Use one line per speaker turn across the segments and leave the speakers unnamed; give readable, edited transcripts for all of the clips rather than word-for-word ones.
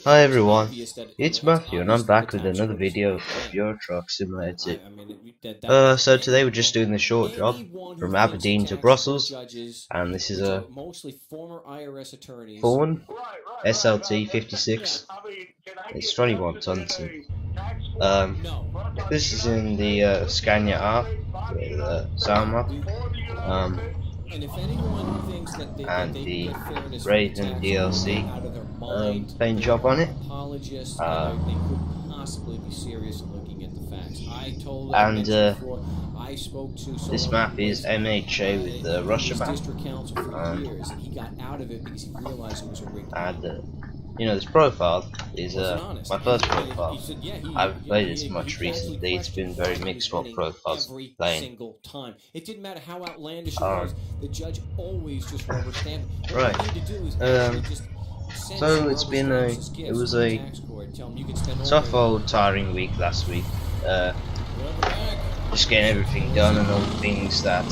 Hi everyone, it's Matthew and I'm back with another video of Euro Truck Simulator. So today we're just doing the short job from Aberdeen to Brussels, and this is a Faun SLT-56. It's 21 tons. This is in the Scania R, the sound map, and the Raven DLC paint job on it. And this map is MHA with the Rus Map, and you know, this profile is my first profile. I haven't played it much recently. It's been very mixed what profiles I'm playing.
It didn't matter how outlandish it was, the judge always just rubber stamped.
Right. So it was a tough old tiring week last week. Just getting everything done and all the things that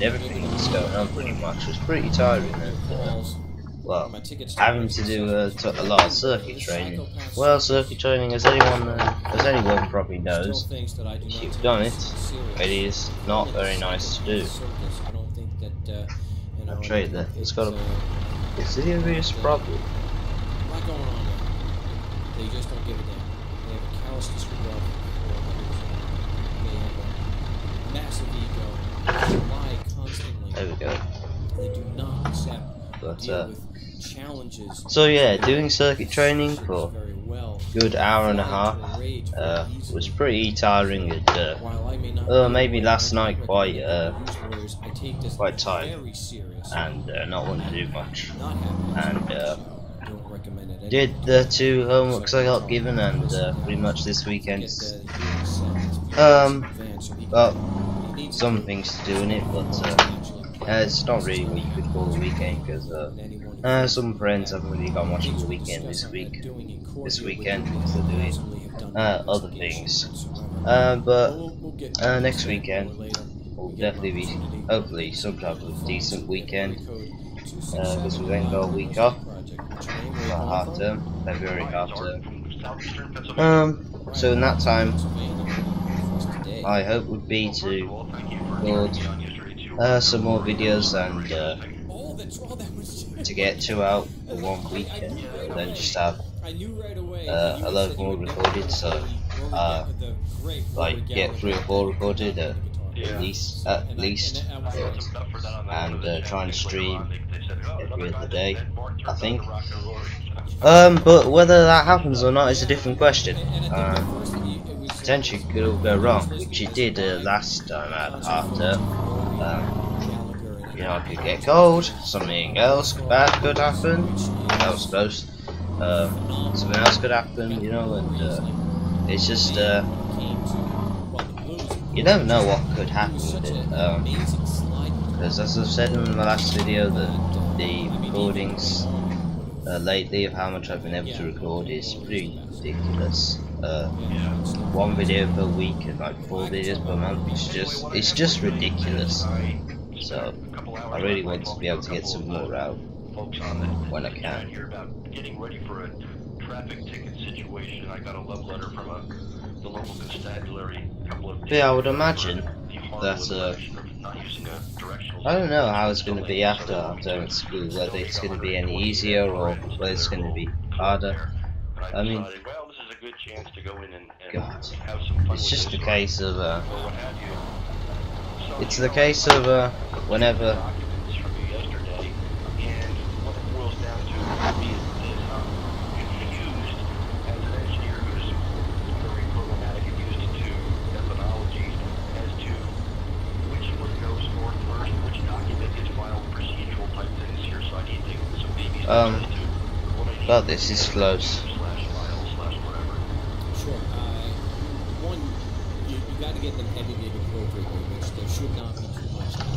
everything that's going on pretty much was pretty tiring. And, well, having to do a lot of circuit training. Well, circuit training, as anyone probably knows, if you've done it, it is not very nice to do. I'll show you that. It's got a serious problem.
They just don't give a damn. They have a callous disregard for others. They have a massive ego. They lie constantly.
There we go.
They do not accept deal with challenges.
So yeah, doing circuit training for a good hour and a half was pretty tiring, and maybe last night quite tired and not wanting to do much. And did the 2 homeworks I got given, and pretty much this weekend got some things to do in it, but it's not really what you could call a weekend, because some friends haven't really got much of a weekend this weekend because they're doing other things. But next weekend will definitely be, hopefully, some type of decent weekend, because we then got a week off, half term, February half term. So in that time, I hope would be to record some more videos and to get 2 out for 1 week, and then just have a load more recorded, so like get 3 or 4 recorded at least, and try and stream every other day, I think. But whether that happens or not is a different question. Potentially could all go wrong, which it did last time at half term. You know, I could get cold, something else bad could happen. That was close. Something else could happen, you know, and it's just you never know what could happen with it. Because as I've said in my last video, the recordings lately of how much I've been able to record is pretty ridiculous. 1 video per week and like 4 videos per month. It's just ridiculous. So I really want to be able to get some more out when I can.
Getting ready for a traffic ticket situation. I got a love letter from the local constabulary.
Yeah, I would imagine that I don't know how it's going to be after half-term at school, whether it's going to be any easier or whether it's going to be harder. I mean, God, it's just a case of whenever but this is close.
Sure. One, you got to get them edited appropriately, which there should not be too much to do.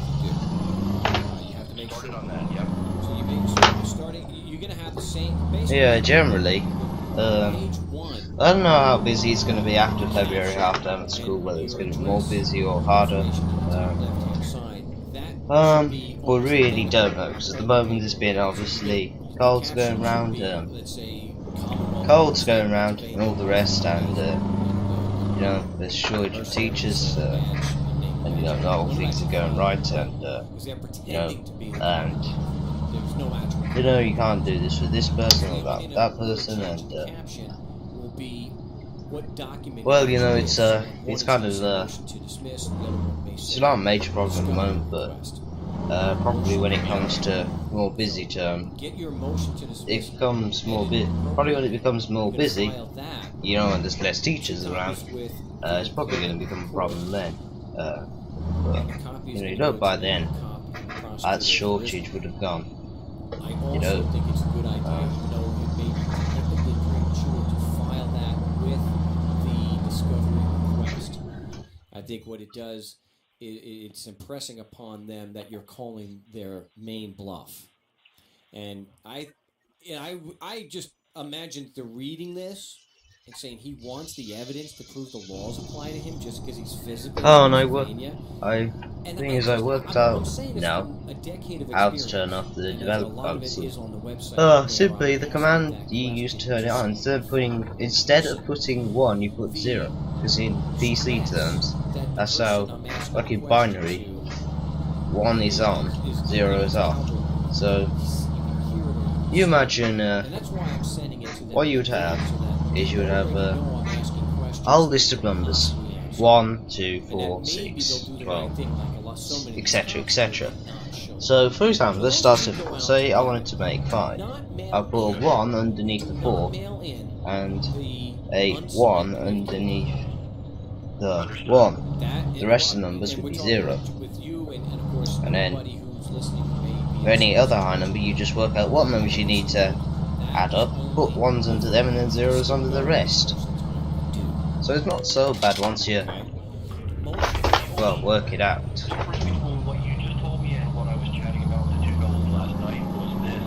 You have to make sure on that. Yep. So you make sure you're starting. You're gonna have the same.
Yeah, generally. I don't know how busy it's going to be after February half term at school. Whether it's going to be more busy or harder. We really don't know, because at the moment it's been obviously colds going round, and all the rest, and you know, there's shortage of teachers, and you know, not all things are going right, and you know, and you know, you can't do this with this person or that with that person, and well, you know, it's kind of it's not a major problem at the moment, but probably when it comes to more busy term, it becomes more probably when it becomes more busy, you know, and there's less teachers around, it's probably going to become a problem then. But you know, you know, by then that shortage would have gone. You know,
think it's a good idea, even though it may be technically premature to file that with the discovery request. I think what it does, it's impressing upon them that you're calling their main bluff. And I just imagined the reading this and saying he wants the evidence to prove the laws apply to him just because he's physically
and I worked out now how to turn off the developer console. Simply the command you use to turn it on, instead of putting 1, you put 0, because in PC terms, that's how, like in binary, 1 is on, 0 is off. So you imagine what you would have is you would have a whole list of numbers, 1, 2, 4, 6, 12, etc, etc. So for example, let's start simple. Say I wanted to make 5. I'll put a 1 underneath the 4 and a 1 underneath the 1. The rest of the numbers would be 0. And then for any other high number, you just work out what numbers you need to add up, put 1s under them and then 0s under the rest. So it's not so bad once you, well, work it out.
What you just told me and what I was chatting about with the two fellows last night was this.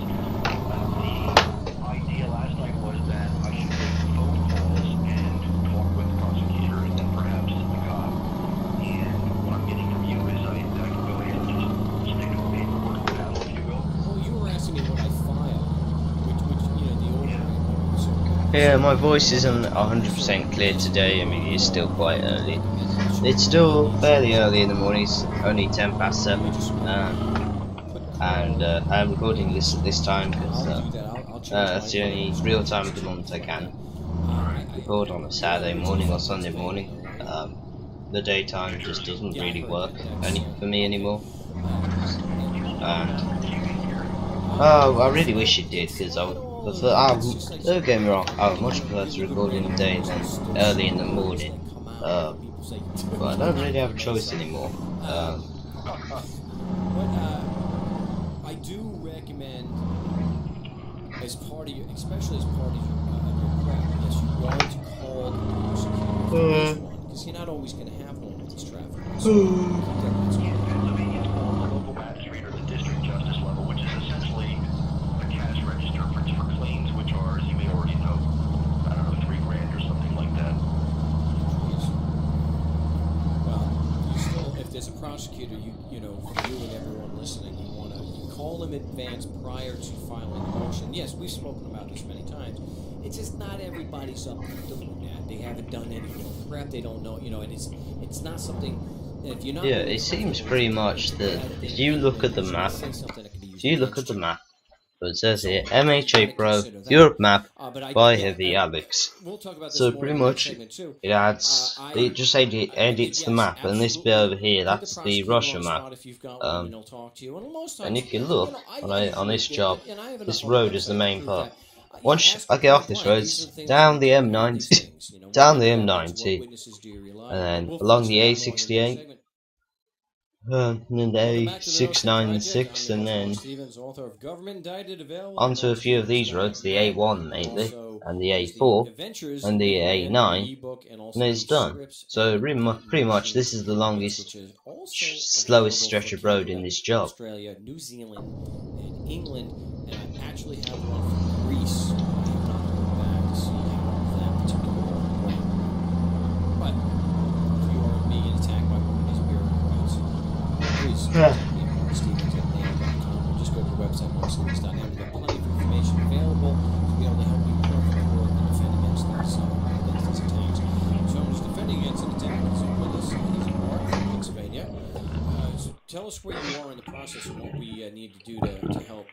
The idea last night was that I should make phone calls and talk with the prosecutor and then perhaps the cop. And what I'm getting from you is I can go ahead and just stick to the paperwork panel, if you will.
Well, you were asking me what I file, which you know, the order.
Yeah, my voice isn't 100% clear today. I mean, it's still quite early. It's still fairly early in the morning. It's only 10 past 7, and I'm recording this at this time because that's the only real time of the month I can record on a Saturday morning or Sunday morning. The daytime just doesn't really work for me anymore. And I really wish it did, because don't get me wrong, I would much prefer to record in the day than early in the morning. But I don't really have a choice anymore.
I do recommend, as part of your, especially as part of your prep, yes, you want to call the prosecutor, because you're not always going to have one with this traffic. So
local magistrate or the district justice level, which is essentially a cash register for claims, which are, as you may already know, I don't know, $3 grand or something like that.
Well, you still, if there's a prosecutor, you know, for you and everyone listening, you want to call them in advance prior to filing the motion. Yes, we've spoken about this many times. It's just not everybody's up to doing that. They haven't done any prep. They don't know, you know, and it's not something. If you're not,
yeah, it seems pretty much that if you look at the map, but it says here MHA Pro Europe map by Heavy Alex. So pretty much it adds, it just edits the map, and this bit over here, that's the Russia map. And if you look on this job, this road is the main part. Once I get off this road, it's down the M90, down the M90, and then along the A68. And then the A696, and then onto a few of these roads, the A1 mainly, and the A4, and the A9, and then it's done. So pretty much this is the longest, slowest stretch of road in this job.
Australia, New Zealand, and England, and I actually have one from Greece. I have not gone back to see how that particular one went. But if you are being attacked by one of these bureaucrats, please, Stevens at name.com, or just go to the website, markstevens.net. We've got plenty of information tell us where you are in the process and what we need to do to help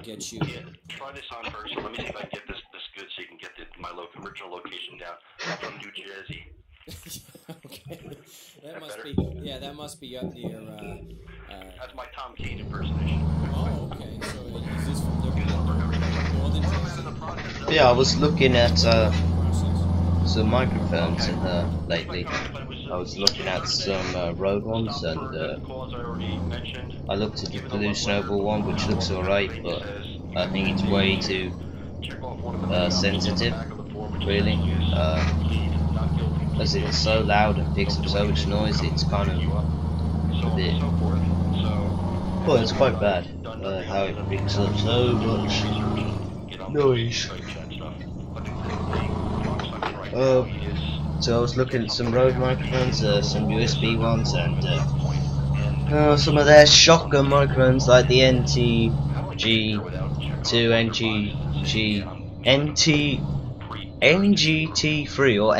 get you.
Yeah, try this on first. So let me see if I can get this good so you can get my original location down. I'm from New Jersey.
Okay, that must
better?
be, yeah, that must be up near.
That's my Tom Kane impersonation.
Oh, okay. So is this from northern Jersey?
Yeah, I was looking at
Process.
some microphones lately. I was looking at some road ones, and I looked at the Blue Snowball one, which looks alright, but I think it's way too sensitive, really. As it's so loud and picks up so much noise, it's kind of a bit. Well, it's quite bad how it picks up so much noise. So I was looking at some Rode microphones, some USB ones, and some of their shotgun microphones like the NGT3 or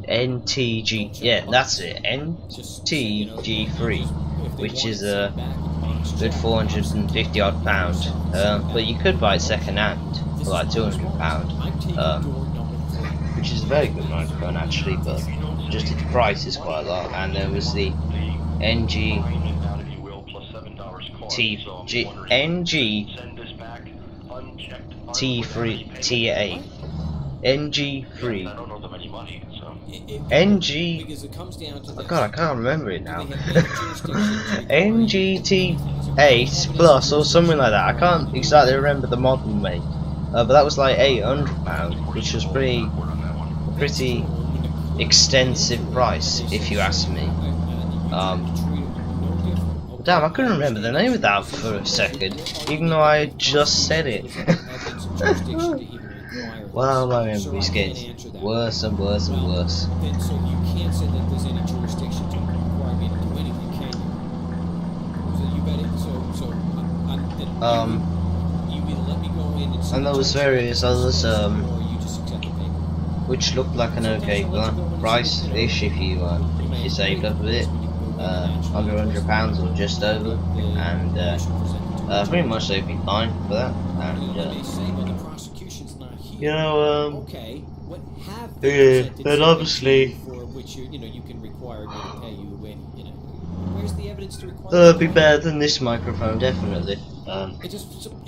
NTG, yeah, that's it, NTG3, which is a good 450 odd pound, but you could buy it second hand for like 200 pound, which is a very good microphone actually, but just its price is quite a lot. And there was the NGT3 NG3 God, I can't remember it now. NGT8 Plus or something like that. I can't exactly remember the model make, but that was like £800, which was pretty extensive price if you ask me. Damn, I couldn't remember the name of that for a second, even though I just said it. Well, my memory's getting worse and worse and worse.
So you can't say that there's any jurisdiction to require me to do anything, can you? So you bet it. You either let me go in and
there was various others,
or you just accept the payment.
which looked like an okay price-ish if you saved up a bit, under £100 or just over, and pretty much they'd be fine for that. And you know, yeah, but obviously,
you can require me to pay you when, where's the evidence to require?
it'd be better than this microphone, definitely.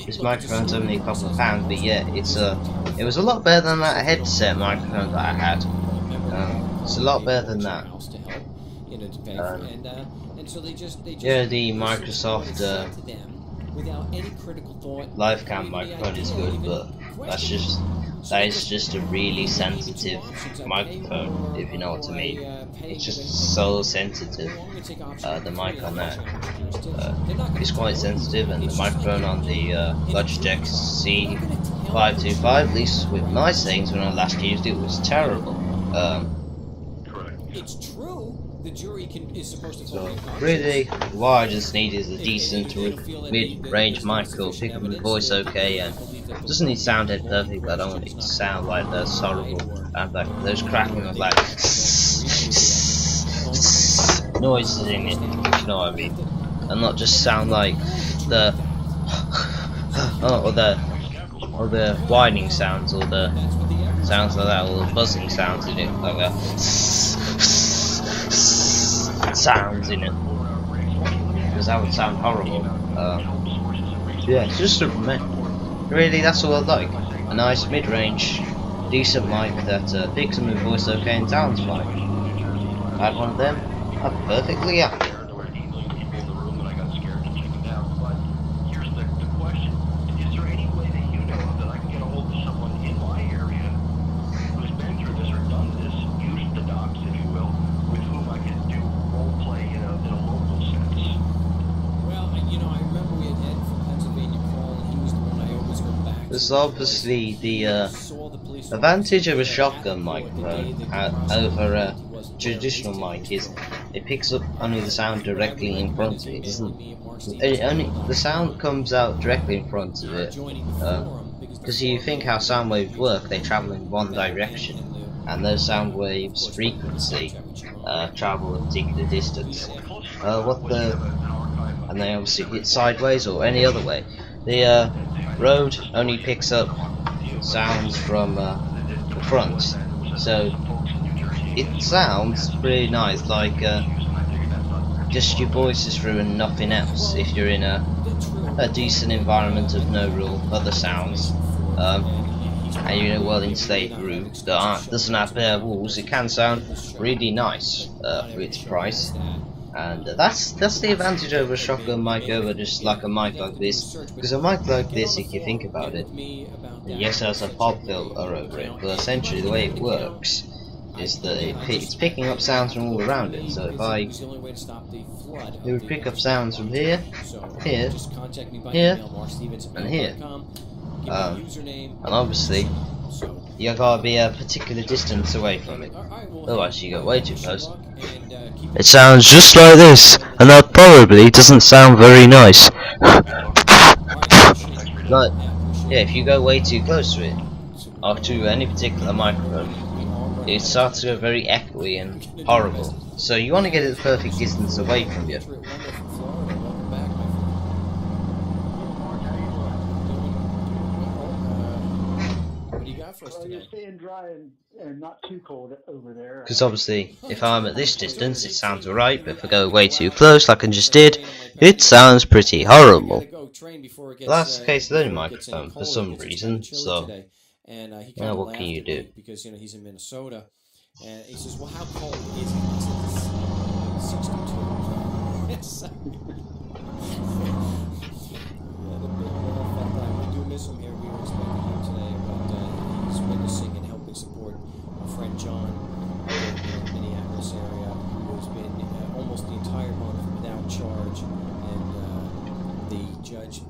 This microphone's only a couple of pounds, but yeah, it was a lot better than that headset microphone that I had. It's a lot better than that. Yeah, the Microsoft LiveCam microphone is good, but that is just a really sensitive microphone, if you know what I mean. It's just so sensitive. The mic on that is quite sensitive, and the microphone on the Logitech C525, at least with my settings when I last used it, was terrible.
It's true. The jury is supposed to.
So really, what I just need is a decent mid-range mic that'll pick up my voice okay, and doesn't need to sound dead perfect, but I don't want it to sound like that's horrible. I have like those cracking of like noises in it, if you know what I mean, and not just sound like the or the whining sounds, or the sounds like that, or the buzzing sounds in it, like that. Sounds in it, because that would sound horrible. Yeah, it's just really, that's all I like. A nice mid-range, decent mic that picks up my voice okay and sounds fine. If I had one of them, I'd be perfectly happy. There's obviously the advantage of a shotgun microphone over a traditional mic is it picks up only the sound directly in front of it. The sound comes out directly in front of it, because you think how sound waves work, they travel in one direction, and those sound waves frequency travel a particular distance. What the and they obviously hit sideways or any other way. The road only picks up sounds from the front, so it sounds pretty nice, like just your voices through and nothing else. If you're in a decent environment of no real other sounds, and you're in a well-insulated room that doesn't have bare walls, it can sound really nice for its price. And that's the advantage over a shotgun mic over just like a mic like this, because a mic like this, if you think about it, yes, it has a pop filter over it, but essentially the way it works is that it's picking up sounds from all around it. So if it would pick up sounds from here, here, here, and here. And obviously you gotta be a particular distance away from it, otherwise you get way too close. It sounds just like this, and that probably doesn't sound very nice. But yeah, if you go way too close to it, or to any particular microphone, it starts to go very echoey and horrible. So you want to get it the perfect distance away from you.
Staying dry and not too cold over there.
Because obviously, if I'm at this distance, it sounds alright, but if I go way too close, like I just did, it sounds pretty horrible. Well, that's the case with any microphone for some reason, so what can you do?
Because he's in Minnesota, and he says, "Well, how cold is it?" I said, 62. I do miss him here. We were expecting him today, but he's witnessing and helping support our friend John in the Minneapolis area, who's been almost the entire month without charge, and the judge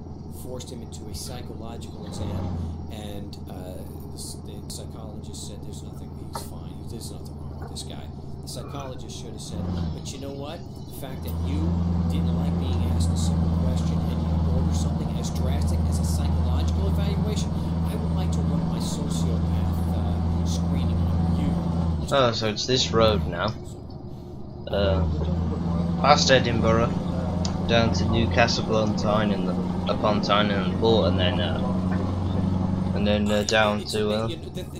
forced him into a psychological exam, and the psychologist said there's nothing, he's fine, there's nothing wrong with this guy. The psychologist should have said, but you know what, the fact that you didn't like being asked a simple question and you order something as drastic as a psychological evaluation, I would like to run my sociopath screening on you.
Oh, so it's this road now. Past Edinburgh, down to Newcastle upon Tyne and Port, and then down to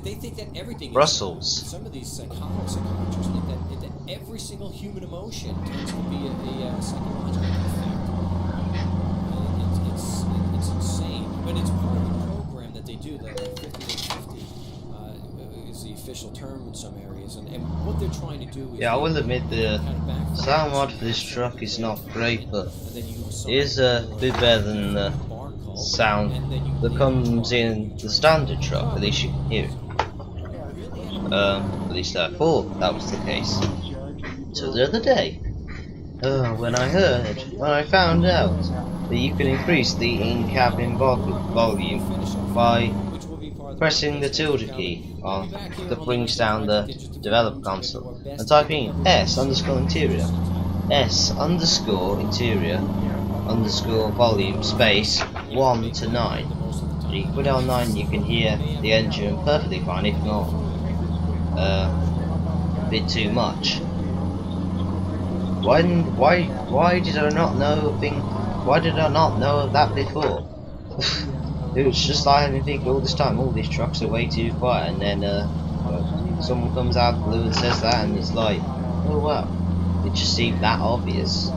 they think that everything
Brussels.
Some of these psychologists think that every single human emotion tends to be a psychological effect. It's insane, but it's part of the program that they do. That 50-50 is the official term in some areas, and what they're trying to do is,
Yeah, I will admit the sound mod for this truck is not great, but it is a bit better than the sound that comes in the standard truck. At least you can hear it. At least I thought that was the case. So the other day, when I found out that you can increase the in-cabin volume by pressing the tilde key that brings down the developer console and typing S_interior, S_interior_ volume space 1 to 9. So you put it on 9, you can hear the engine perfectly fine, if not a bit too much. Why did I not know why did I not know of that before? It was just like I think all this time, all these trucks are way too quiet, and then someone comes out of the blue and says that, and it's like, oh wow, it just seemed that obvious.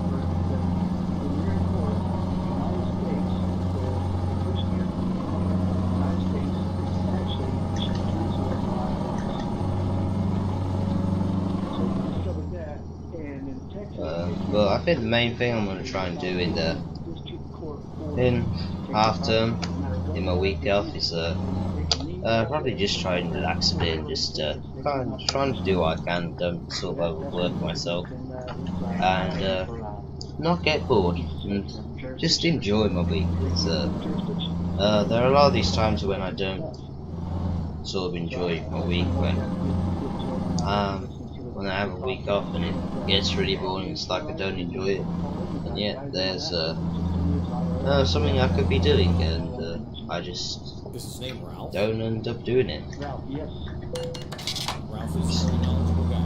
But I think the main thing I'm going to try and do in half term, in my week off, is probably just try and relax a bit and just trying to do what I can, don't sort of overwork myself, and not get bored and just enjoy my week. There are a lot of these times when I don't sort of enjoy my week, when I have a week off and it gets really boring. It's like I don't enjoy it, and yet there's something I could be doing, and I just don't end up doing it.
Ralph is a very knowledgeable guy.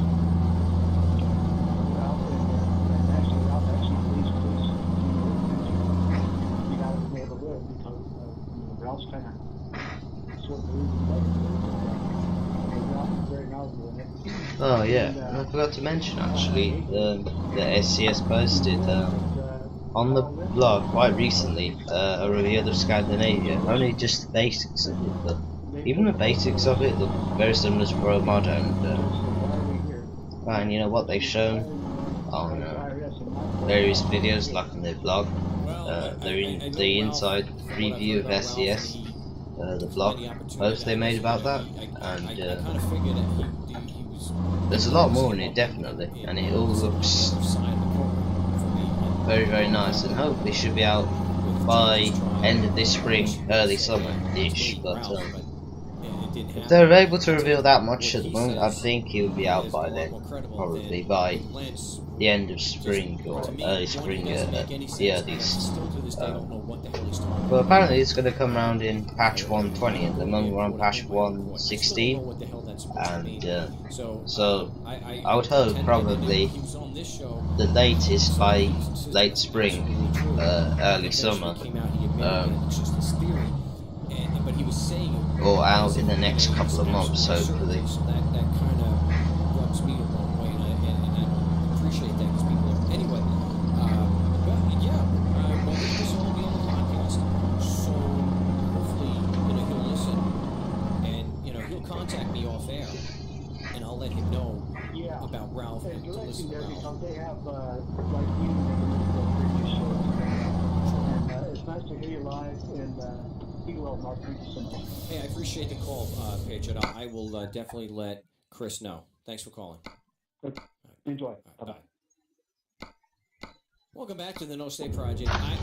because Ralph's kind of sort of Ralph is very knowledgeable in it.
Oh yeah, and I forgot to mention actually, the SCS posted on the blog quite recently a review of Scandinavia, only just the basics of it, but even the basics of it look very similar to Pro Mod, and you know what they've shown on various videos like on their blog, the inside review of SCS, the blog post they made about that, and there's a lot more in it definitely, and it all looks very, very nice, and hopefully should be out by end of this spring, early summer-ish, but if they're able to reveal that much at the moment, I think it'll be out by then, probably by the end of spring or early spring at the earliest. But apparently it's going to come around in patch 120, at the moment we're on patch 116, and so I would hope probably the latest by late spring, early summer, or out in the next couple of months, hopefully.
That kind of rubs me the wrong way, and I appreciate that because people are. Anyway, but yeah, well, this will all be on the podcast, so hopefully, he'll listen, and he'll contact me off air, and I'll let him know about Ralph and to listen to Ralph.
Because they have like you and previous shows, and it's nice to hear you live and. Well, Mark, thank you so much.
Hey, I appreciate the call, Paige. I will definitely let Chris know. Thanks for calling.
Okay. Enjoy.
Bye. Welcome back to the No Stay Project.
I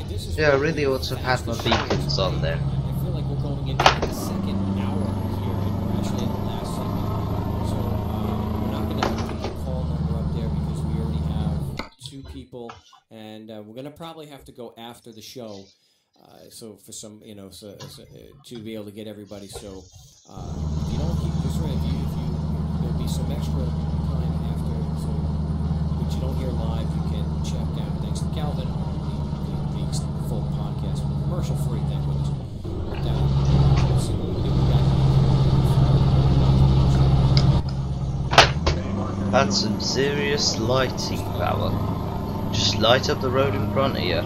really ought to have had my beacons on there.
I feel like we're going into the second hour here, and we're actually in the last segment. So we're not going to put the call number up there because we already have 2 people, and we're going to probably have to go after the show. So for some, to be able to get everybody. So if you don't keep this right, if you there'll be some extra time after. So what you don't hear live, you can check out. Thanks to Calvin, the full podcast, commercial free. Thank goodness. Let's see what we do.
That's some serious lighting power. Just light up the road in front of you.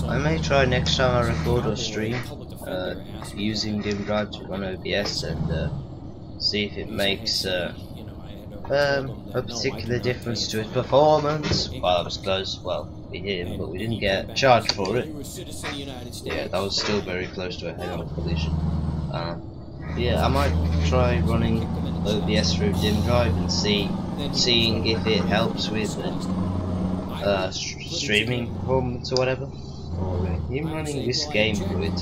I may try next time I record or stream using dim drive to run OBS and see if it makes a particular difference to its performance. While I was close, well, we hit him, but we didn't get charged for it. Yeah, that was still very close to a head-on collision. Yeah, I might try running OBS through dim drive and seeing if it helps with streaming performance or whatever. Or even running this game through it.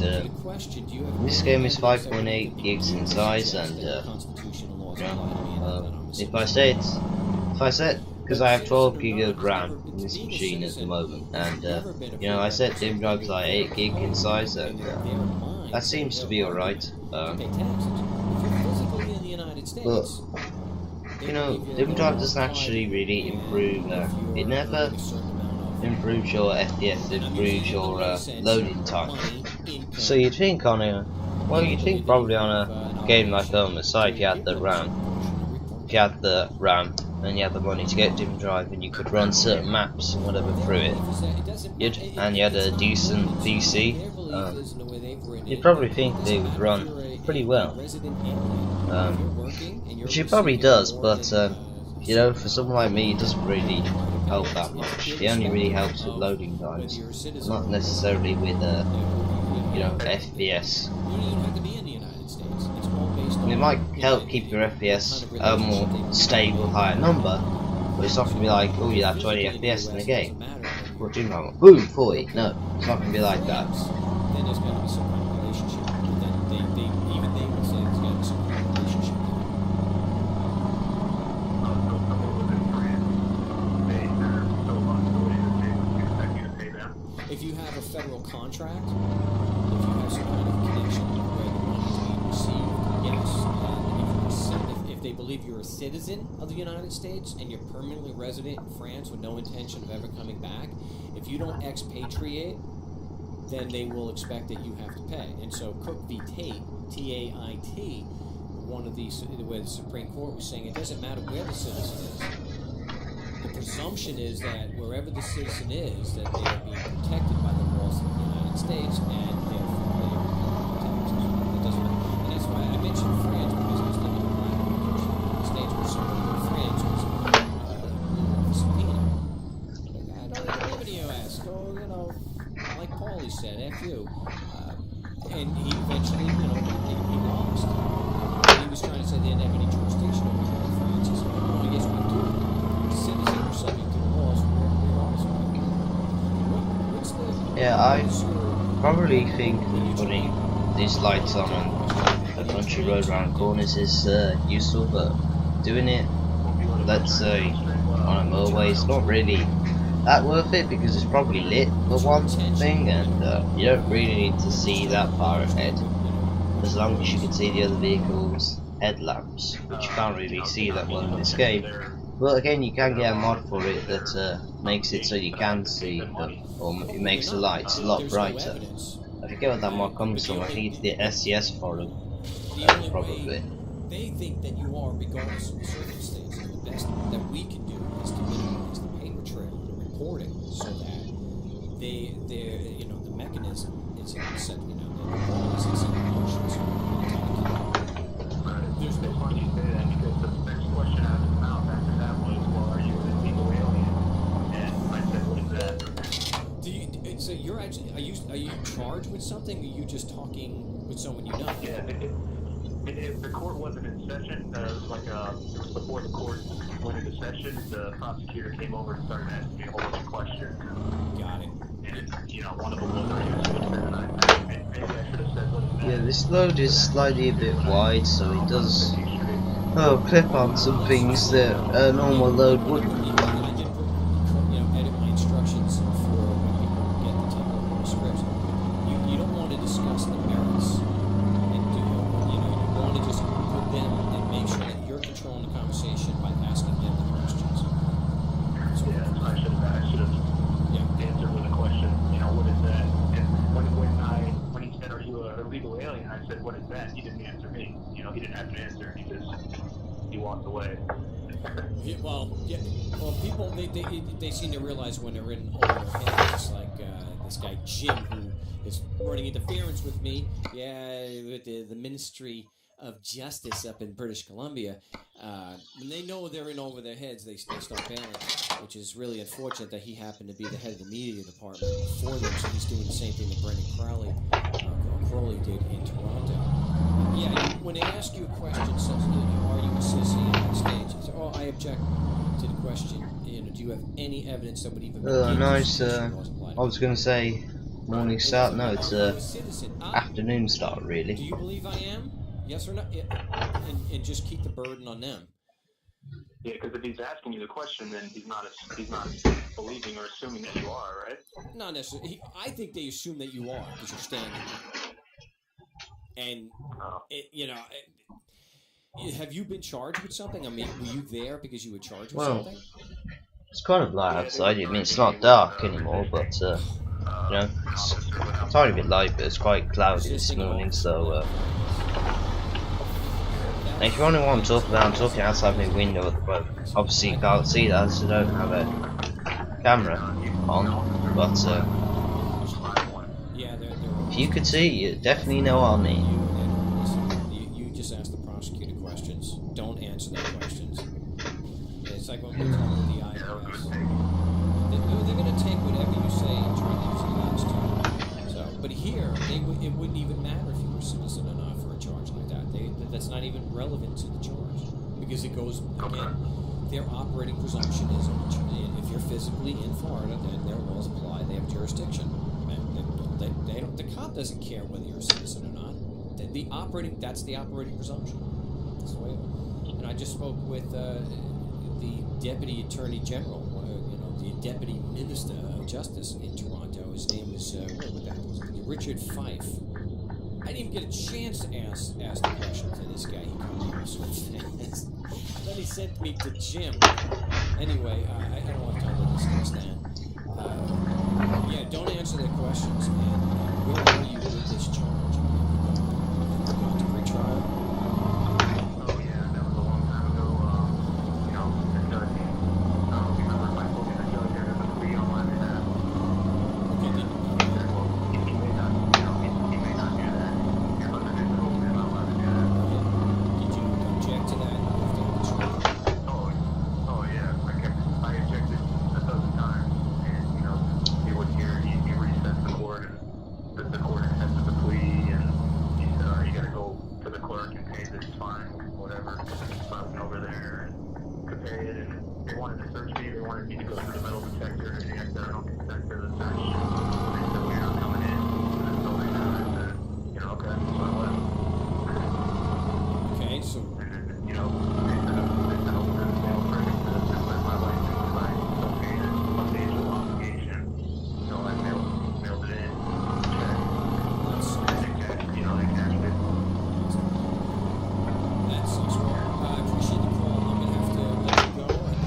This game is 5.8 gigs in size, and if I set, because I have 12 gig of RAM in this machine at the moment, and I set dim drive to like 8 gig in size, and that seems to be alright. But dim drive doesn't actually really improve. It never improves your FPS, it improves your loading time. So you'd think probably on a game like Side, if you had the RAM, and you had the money to get dim drive, and you could run certain maps and whatever through it, and you had a decent PC, you'd probably think they would run pretty well. Which it probably does, but for someone like me, it doesn't really help that much. It only really helps with loading times, not necessarily with FPS. It might help keep your FPS a more stable, higher number, but it's not going to be like, oh, you have 20 FPS in the game. What do you know? Boom, 40. No, it's not gonna be like that.
Then there's got to be some kind of relationship. But then even they will say there's got to be some kind of relationship. If you have a federal contract, if you have some kind of connection where the money is being received, yes. And if they believe you're a citizen of the United States and you're permanently resident in France with no intention of ever coming back, if you don't expatriate, then they will expect that you have to pay. And so Cook v. Tate, T-A-I-T, one of these, where the Supreme Court was saying it doesn't matter where the citizen is. The presumption is that wherever the citizen is, that they are being protected by the laws of the United States, and therefore they are paying taxes. It doesn't matter. And that's why I mentioned France, because I was living in the United States where somebody in France was a subpoena. I don't even live in the U.S. Go, like Paulie said, F you. And he eventually, he lost. And he was trying to say they didn't have any jurisdiction over here in France. He said, well, I guess we do. Citizens are subject to the laws. What's the...
Yeah, I probably think putting these lights on a country road around corners is useful, but doing it, let's say, on a motorway, it's not really that worth it because it's probably lit for one thing, and you don't really need to see that far ahead. As long as you can see the other vehicles' headlamps, which you can't really see that well in this game. Well, again, you can get a mod for it that makes it so you can see them, or it makes the lights a lot brighter. I forget what that mod comes from. I think it's the SCS forum. Probably.
They think that you are, regardless of the circumstances. The best that we can do is to minimize the paper trail and report it, so that the mechanism is set. The ball is set in motion. So there's no
funny you say that, because the next question out of his mouth after that was, well, are you an illegal alien? And I said, what is that?
So you're actually, are you charged with something, or are you just talking with someone you know?
Yeah, the court wasn't in session. It was like before the court went into session, the prosecutor came over and started asking me a whole bunch of questions.
Got it.
And, one of them was, are you a citizen? And maybe I should have said, what is that?
Yeah, this load is slightly a bit wide, so it does clip on some things that a normal load wouldn't.
I did edit my instructions for when people get the template scripts. You don't want to discuss the merits and do you want to just put them and make sure that you're controlling the conversation by asking them the questions. So
yeah, I should have answered with a question. What is that? And when he said, are you a illegal alien? I said, what is that? He didn't answer me. He didn't have to answer. He walked away.
Well, people they seem to realize when they're in over their heads, like this guy Jim, who is running interference with me. Yeah, with the Ministry of Justice up in British Columbia. When they know they're in over their heads, they start bailing, which is really unfortunate that he happened to be the head of the media department for them, so he's doing the same thing that Brendan Crowley did in Toronto. Yeah, when they ask you a question such as, are you a citizen of the United States? You say, I object to the question. Do you have any evidence that would even
nice, I was going to say morning start. No, it's afternoon start, really.
Do you believe I am? Yes or no? And just keep the burden on them.
Yeah, because if he's asking you the question, then he's not believing or assuming that you are, right?
Not necessarily. I think they assume that you are because you're standing there. And have you been charged with something? I mean, were you there because you were charged with something?
It's kind of light outside. I mean, it's not dark anymore, but it's already a bit light, but it's quite cloudy this morning, so. Now, if you wonder what I'm talking about, I'm talking outside my window at the moment. Obviously you can't see that, so I don't have a camera on, but if you could see, you definitely know what I mean.
You just ask the prosecutor questions. Don't answer their questions. It's like when we're talking with the IRS. They're going to take whatever you say and try to use it against you. So, but here, it wouldn't even matter if you were a citizen or not for a charge like that. That's not even relevant to the charge because it goes again. their operating presumption is if you're physically in Florida, then their laws apply. They have jurisdiction. The cop doesn't care whether you're a citizen or not. That's the operating presumption. That's the way. And I just spoke with the Deputy Attorney General, the Deputy Minister of Justice in Toronto. His name is what the hell was it? Richard Fife. I didn't even get a chance to ask the question to this guy. He called me so fast. Then he sent me to Jim. Anyway, I don't have time to discuss that. Yeah, don't answer their questions. And where are you with this charge? Going to pre-trial?
Oh yeah, that was a long time ago. The judge, remember if I told you the judge there was a plea on my behalf?
Okay, then.
Well, he may not, he may not do that. You're under his rule, you're not allowed to do that.
Did you object to that?
Oh yeah, I objected a dozen times, and he wouldn't hear. He recessed the court, and the court accepted the plea, and he said, "All right, you got to go to the clerk and pay this fine, whatever." So I went over there and could pay it, and they wanted to search me. They wanted me to go through the metal detector, and I said, "I don't consent to the search." They said, "Well, you're not coming in to this building now." I said, "Okay," so I left.
Okay, so.
They sent over the mail credit to put my license and I still paid it. Financial obligation. I mailed it in. Check. They cashed it.
That sucks. Well, I appreciate the call. I'm going to have to let you go and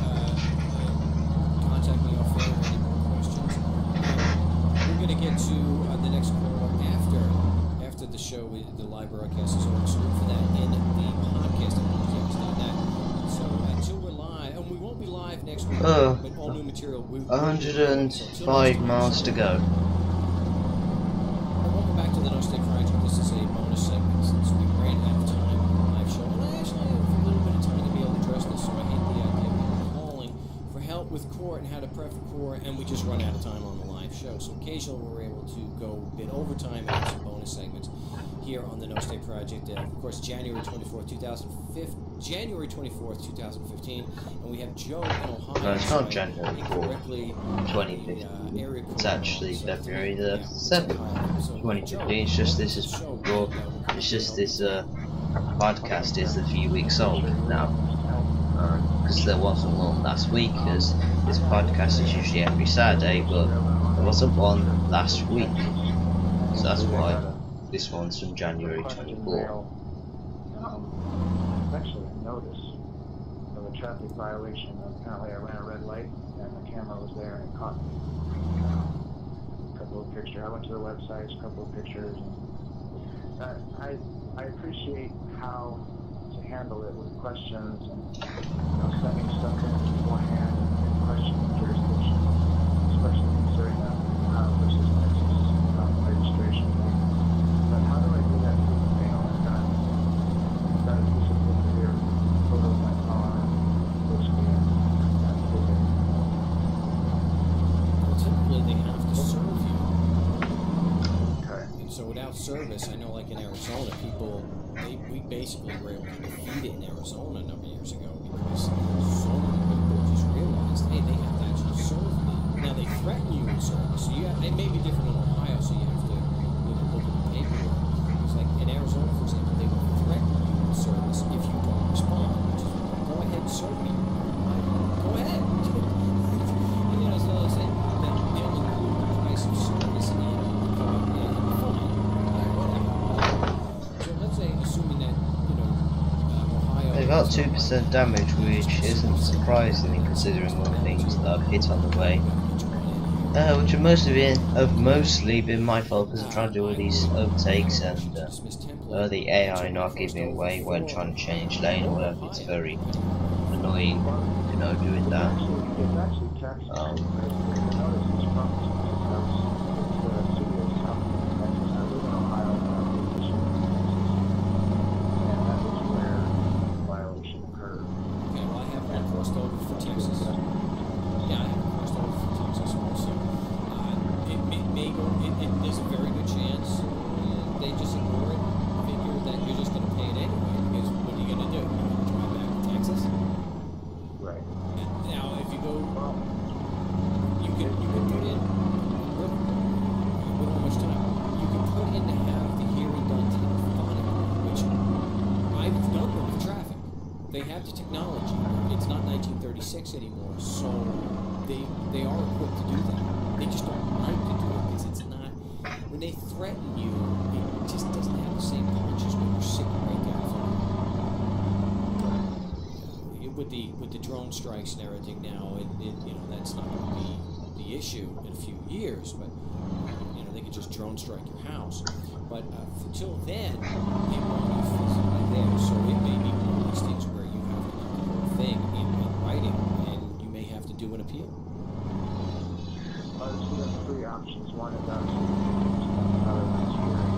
contact me off air with any more questions. We're going to get to the next call after the show, the live broadcast is over. So look for that in the podcast. So until we're live, and we won't be live next week, but all new material.
105 miles to go.
Welcome back to the No Stay Project. This is a bonus segment since we ran out of time on the live show. And I actually have a little bit of time to be able to address this, so I hate the idea of people calling for help with court and how to prep for court, and we just run out of time on the live show. So occasionally we're able to go a bit overtime and have some bonus segments here on the No Stay Project. Of course, January 24th, 2015, and we have Joe in Ohio.
No, it's not January 4th, 2015. It's actually February the 7th, 2015. It's just this podcast is a few weeks old now. Because there wasn't one last week, because this podcast is usually every Saturday, but there wasn't one last week. So that's why this one's from January 24.
Actually, a notice of a traffic violation. Apparently, I ran a red light, and the camera was there, and it caught me. A couple of pictures. I went to the website, a couple of pictures. And I appreciate how to handle it with questions and sending stuff in beforehand and questioning jurisdiction, especially considering the Ohio versus Texas registration thing. But how do I do that through the mail? I've got a piece of paper here, photo of my car, basically, and ticket.
Well, typically they have to serve you.
Okay.
And so without service, I know like in Arizona, we basically were able to defeat it in Arizona a number of years ago because so many people just realized, hey, they have to actually serve me. Now they threaten you with service, so it may be different in Ohio, so you have to look at the paperwork. It's like in Arizona, for example, they will threaten you with service if you don't respond. Which is, go ahead and serve me. Go ahead. And so they'll say that they'll include the price of service in the fine. Whatever. So let's say, assuming that Ohio.
They got 2% damage, which isn't surprising considering all the things that I've hit on the way. Which have mostly been my fault because I'm trying to do all these overtakes and the AI not giving way when trying to change lane or whatever. It's very annoying, doing that.
It's actually taxing. I noticed it's from the city of Serpentine, Texas. I live in Ohio, and I'm in Texas. And that was where the violation occurred.
Okay, well, I have one crossed over for Texas. Yeah, I have one crossed over for Texas also. There's a very good chance they just ignore it, figure that you're just going to pay it anyway, because what are you going to do? Drive back to Texas?
Right.
they have the technology. It's not 1936 anymore, so they are equipped to do that. They just don't like to do it because it's not. When they threaten you, it just doesn't have the same punch as when you're sitting right there in front of you. With the drone strikes and everything now, that's not going to be the issue in a few years, but they can just drone strike your house. But until then, they want you physically there, so it may be one of these things where you have to do the whole thing in writing, and you may have to do an appeal.
So there's three options. One is obviously another one's hearing,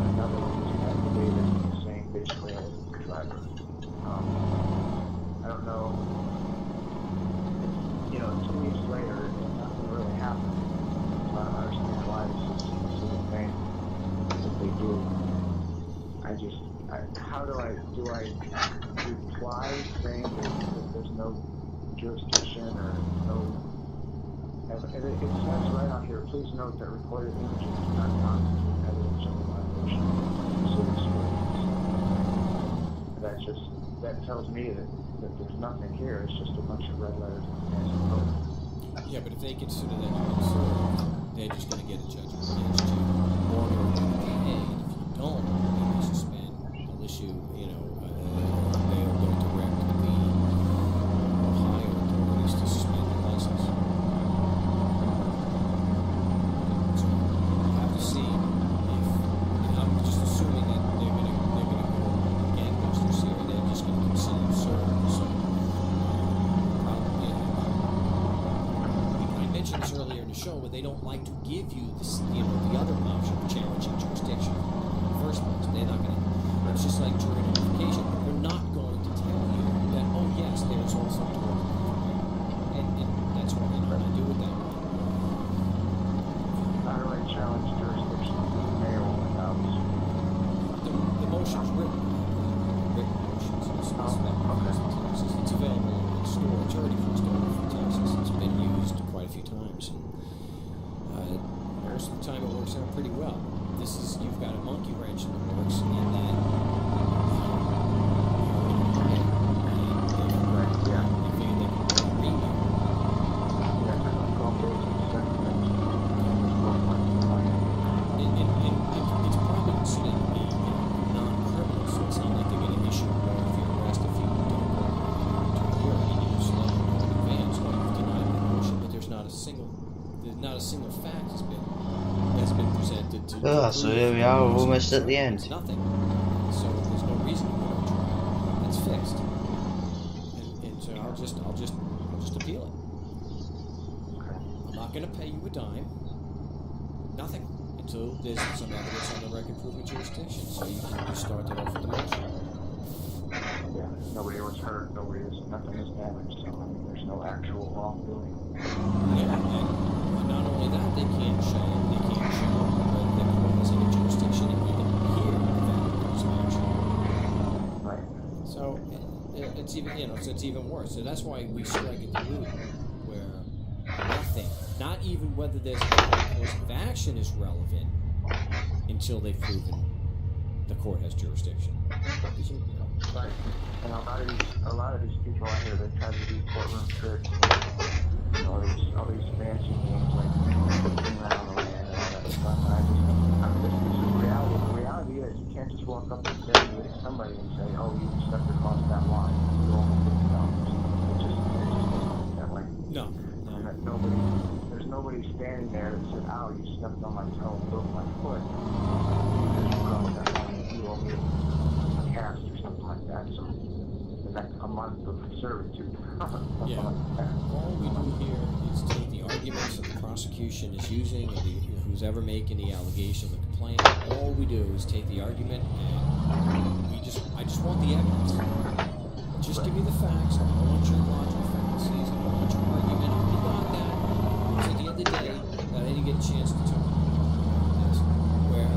and another one is activated saying basically I was the driver. I don't know. It's, 2 weeks later, and nothing really happened. So I don't understand why this is the thing that they do. Do I reply saying that there's no jurisdiction or no? It says right on here, please note that recorded images do not constitute evidence of a violation of civic streets. That tells me that there's nothing here, it's just a bunch of red letters and some code.
Yeah, but if they consider that you're served, they're just going to get a judgment against you. Or they're going to pay, and if you don't, they may suspend. They'll issue, they'll go direct to the Ohio authorities to suspend your license. So you have to see if, I'm just assuming that they're going to go gangbusters here, and they're just going to consider you served. So I mentioned this earlier in the show, where they don't like to give you this, the other option of challenging jurisdiction in the first place. They're not going to. It's just like jury notification. They're not going to tell you that, oh yes, there's also tort. And that's what they're going to do with that.
How do I challenge jurisdiction of the mayor without
The motion's written motions. It's available in the store. It's already first order from Texas. It's been used quite a few times. And most of the time it works out pretty well. You've got a monkey wrench in the works in that it's probably considered to be non-criminal, so it's not like they're going to issue a warrant for your arrest if you don't go to a hearing and you just let them know in advance or you've denied the motion, but there's not a single fact has been presented to
so here we are, we're almost at the end.
Nothing. So there's no reason to go to trial. That's fixed. And so I'll just appeal it.
Okay.
I'm not going to pay you a dime. Nothing. Until there's some evidence on the record proving jurisdiction. So you started off with the motion.
Yeah, nobody was hurt, nothing was damaged, so there's no actual wrongdoing.
Yeah, and not only that, they can't show whether the court has any jurisdiction to even hear that cause of action.
Right.
So it's even worse. So that's why we strike at the root, where nothing, not even whether there's a cause of action is relevant until they've proven the court has jurisdiction.
Right. And a lot of these people out here, they try to do courtroom tricks, all these fancy things like flipping around the land and all that stuff. And this is reality. The reality is you can't just walk up and say to somebody and say, oh, you stepped across that line. You owe me $50. It just doesn't that way.
No.
There's nobody standing there that said, ow, you stepped on my toe and broke my foot. You just crossed that line. You owe me a cast or something like that. So that's a month of servitude.
Yeah. All we do here is take the arguments that the prosecution is using, or who's ever making the allegation, the complaint. All we do is take the argument, and I just want the evidence. Just give me the facts. I don't want your logical fallacies. I don't want your argument. I got that. So at the end of the day, I didn't get a chance to talk about this, where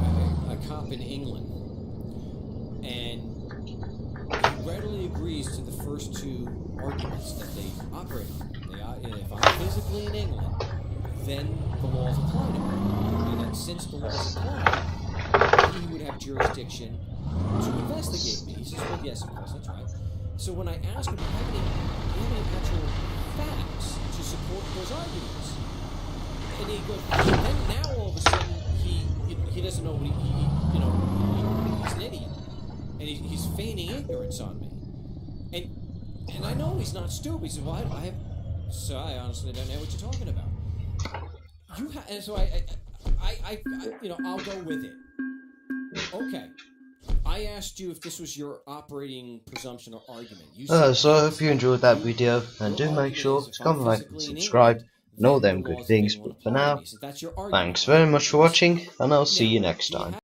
a cop in England, and he readily agrees to the first two arguments that they operate on. If I'm physically in England, then the laws apply to me. And that since the laws apply, he would have jurisdiction to investigate me. He says, well, yes, of course, that's right. So when I ask him, do you have any actual facts to support those arguments? And he goes, then now all of a sudden he doesn't know what he's an idiot, and he's feigning ignorance on me. And I know he's not stupid. He said, well, I honestly don't know what you're talking about. And so I'll go with it. Okay. I asked you if this was your operating presumption or argument.
So I hope you enjoyed that video, and do make sure to comment, like, and subscribe, and all them good things. But for now, thanks very much for watching, and I'll see you next time.